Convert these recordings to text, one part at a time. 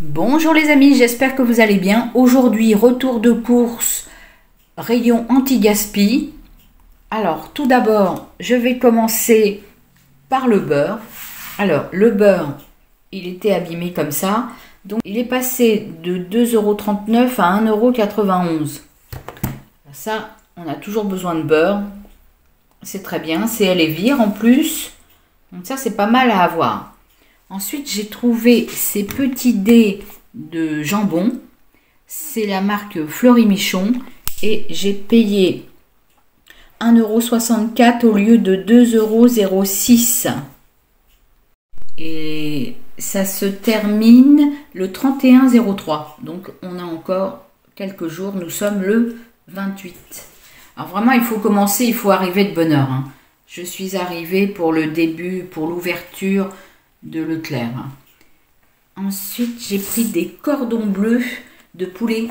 Bonjour les amis, j'espère que vous allez bien. Aujourd'hui, retour de course, rayon anti-gaspi. Alors, tout d'abord, je vais commencer par le beurre. Alors, le beurre, il était abîmé comme ça. Donc, il est passé de 2,39 € à 1,91 €. Ça, on a toujours besoin de beurre. C'est très bien, c'est Elevir en plus. Donc ça, c'est pas mal à avoir. Ensuite, j'ai trouvé ces petits dés de jambon. C'est la marque Fleury Michon. Et j'ai payé 1,64 € au lieu de 2,06 €. Et ça se termine le 31/03. Donc, on a encore quelques jours. Nous sommes le 28. Alors vraiment, il faut commencer, il faut arriver de bonne heure. Je suis arrivée pour le début, pour l'ouverture de Leclerc. Ensuite, j'ai pris des cordons bleus de poulet.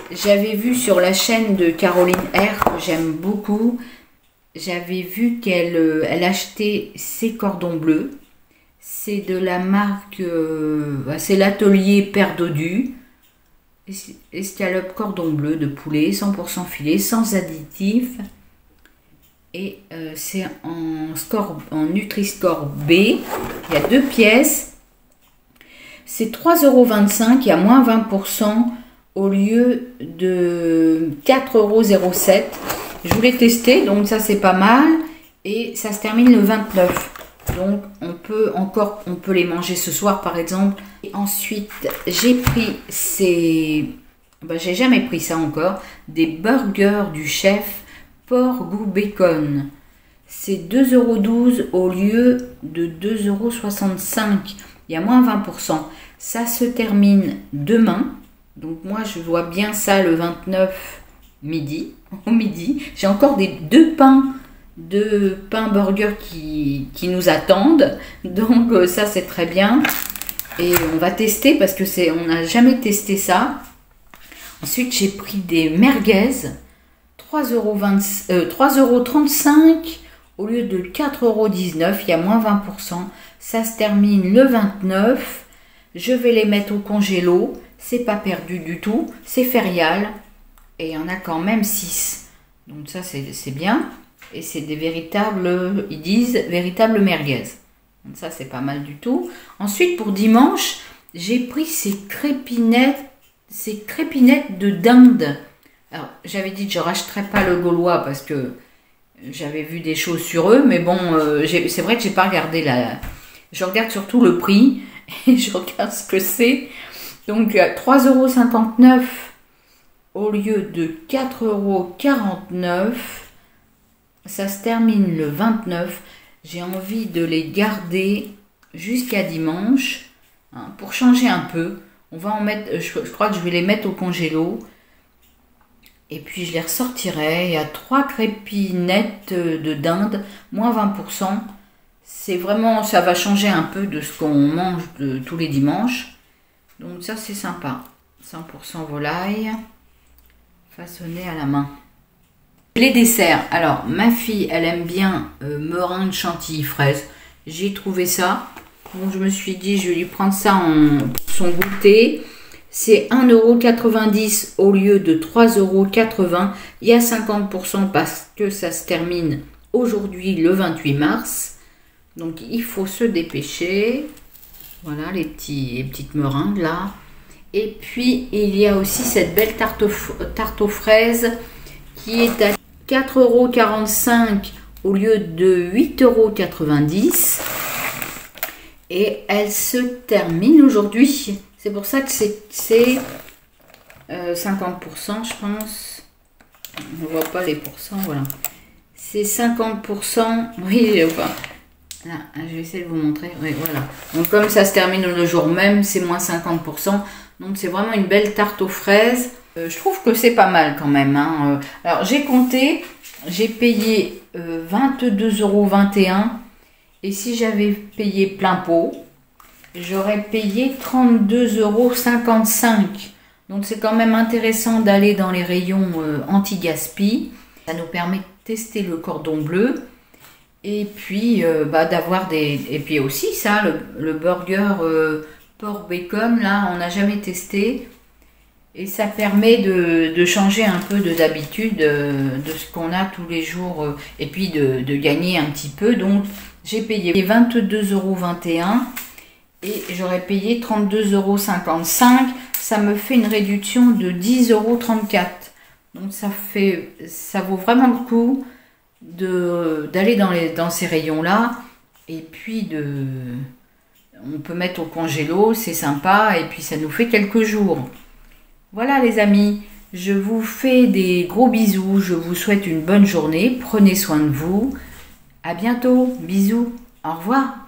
J'avais vu sur la chaîne de Caroline R, que j'aime beaucoup, j'avais vu qu'elle achetait ces cordons bleus. C'est de la marque, c'est l'atelier Père Dodu. Escalope cordon bleu de poulet, 100% filet, sans additifs. Et c'est en Nutri-Score B. Il y a 2 pièces. C'est 3,25 € et à moins 20% au lieu de 4,07 €. Je voulais tester, donc ça c'est pas mal. Et ça se termine le 29. Donc on peut les manger ce soir par exemple. Et ensuite j'ai pris ces... j'ai jamais pris ça encore. Des burgers du chef porc goût bacon. C'est 2,12 € au lieu de 2,65 €. Il y a moins 20%. Ça se termine demain. Donc moi je vois bien ça le 29 midi. Au midi. J'ai encore deux pains burger qui nous attendent. Donc ça c'est très bien. Et on va tester parce que on n'a jamais testé ça. Ensuite j'ai pris des merguez. 3,35 € au lieu de 4,19 €. Il y a moins 20%. Ça se termine le 29. Je vais les mettre au congélo. C'est pas perdu du tout. C'est férial. Et il y en a quand même 6. Donc ça, c'est bien. Et c'est des véritables, ils disent, véritables merguez. Donc ça, c'est pas mal du tout. Ensuite, pour dimanche, j'ai pris ces crépinettes de dinde. Alors, j'avais dit que je ne rachèterais pas le gaulois parce que j'avais vu des choses sur eux. Mais bon, c'est vrai que je n'ai pas regardé Je regarde surtout le prix et je regarde ce que c'est. Donc, 3,59 € au lieu de 4,49 €. Ça se termine le 29. J'ai envie de les garder jusqu'à dimanche pour changer un peu. On va en mettre, je crois que je vais les mettre au congélo. Et puis je les ressortirai. Il y a 3 crépinettes de dinde, moins 20%. C'est vraiment, ça va changer un peu de ce qu'on mange tous les dimanches. Donc ça c'est sympa. 100% volaille, façonné à la main. Les desserts. Alors ma fille, elle aime bien meringue chantilly fraise. J'ai trouvé ça. Donc je me suis dit, je vais lui prendre ça en son goûter. C'est 1,90 € au lieu de 3,80 €. Il y a 50% parce que ça se termine aujourd'hui le 28 mars. Donc il faut se dépêcher. Voilà les petites meringues là. Et puis il y a aussi cette belle tarte aux fraises qui est à 4,45 € au lieu de 8,90 €. Et elle se termine aujourd'hui. C'est pour ça que c'est 50%, je pense. On ne voit pas les pourcents, voilà. C'est 50%. Oui, enfin, là, je vais essayer de vous montrer. Oui, voilà. Donc, comme ça se termine le jour même, c'est moins 50%. Donc, c'est vraiment une belle tarte aux fraises. Je trouve que c'est pas mal quand même. Alors, j'ai compté. J'ai payé 22,21 €. Et si j'avais payé plein pot, j'aurais payé 32,55 €. Donc c'est quand même intéressant d'aller dans les rayons anti-gaspi. Ça nous permet de tester le cordon bleu. Et puis d'avoir des... Et puis aussi ça, le burger porc bacon, là, on n'a jamais testé. Et ça permet de changer un peu d'habitude de ce qu'on a tous les jours et puis de gagner un petit peu. Donc j'ai payé 22,21 € et j'aurais payé 32,55 €. Ça me fait une réduction de 10,34 €. Donc ça vaut vraiment le coup d'aller dans ces rayons-là. Et puis on peut mettre au congélo, c'est sympa et puis ça nous fait quelques jours. Voilà les amis, je vous fais des gros bisous, je vous souhaite une bonne journée, prenez soin de vous, à bientôt, bisous, au revoir.